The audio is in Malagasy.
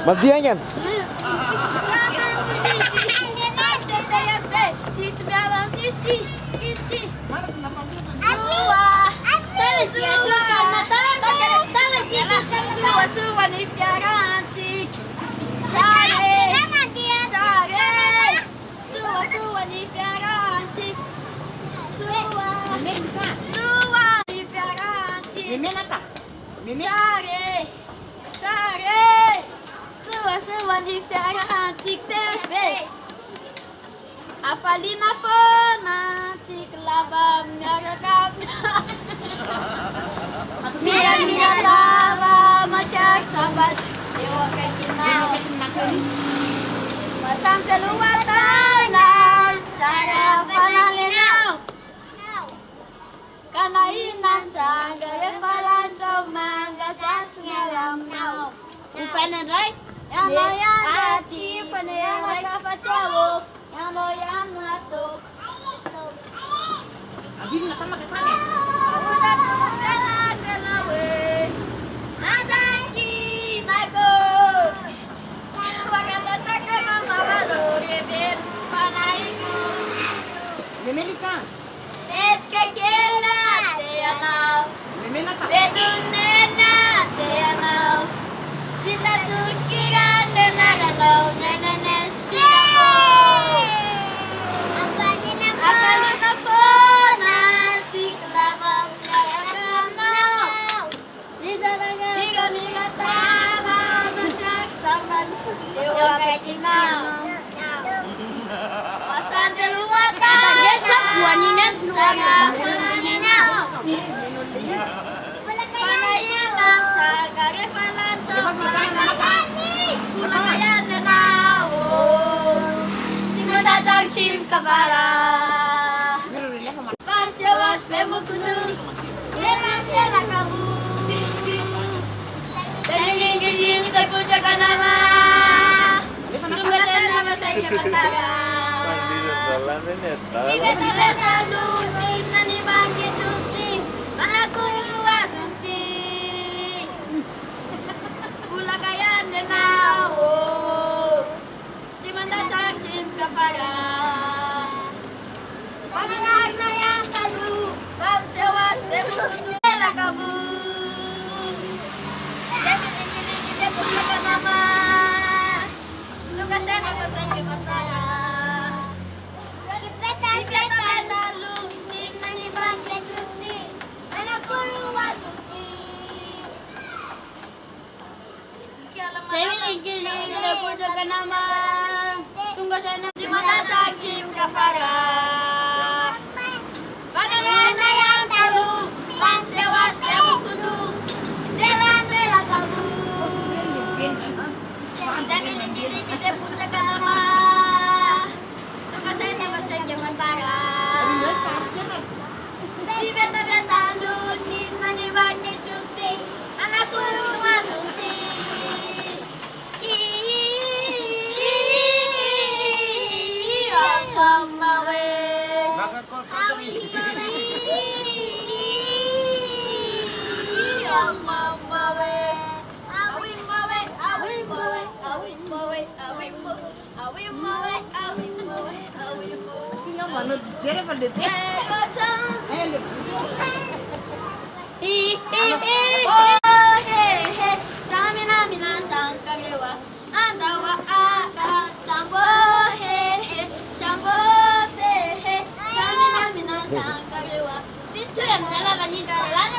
Matiangkan. Mimin apa? Mimin? Suwa ni fiara antik tesbe. Afalina fona antik lava miara kapna. Mira mira lava macak sabat dewa kekinau. Pasang teluatana sara fanalenau. Kana inam changa e falanjo manga satu malam nau. Ufanan right? Yang loyang hati yang kafa cewek, yang loyang ngatuk. Abim nak sama ke sana. Udah cuma kena we, najangi naiko. Coba kata cakap nama baru rebel panaiku. Mimin ka? Echka kela dia mau, Mimin apa? bedunena dia mau. Kita tukiran dengar nenek spiau. Apalina pona ciklava nau. Miga miga tava macak samban dewa kekinau. Pasan teluatan sama fananinau. Fanayinam cagare fanancam mangasat. Fulakayan nenau. Cimuda cim kavara. Vam sewas pemukudu. Leman tela kabu. Denging terpujakan nama. Tunggasan nama saya Batara. Tiba-tiba lutin nani bagi cuti. Anakku luar cuti. Fulakayan denau. Cimanda cim kavara. Panganak na yang talu. Vam sewas pemukudu. Tela kabu. Denging terpujakan nama. Tunggasan nama saya Batara. Nama tunggu sana cimata cacim kafara panana yang talu pam sewas kudu delan bela kabu sambil lagi kita pucakan nama tunggu sana masa jamatara di beta lu nani bagi cuti anakku luar cuti. Mama we, Magkakol ka dali. mama we, awin mawe, awin mawe, awin mawe, awin mawe, awin mawe, awin mawe, awin mawe. Tinggal mana jere pada teh. Oh he he, jamina mina sangkarewa, anda wa aka jambo he he, jambo he he, jamina mina sangkarewa. Vistu yang dalam ini dalam.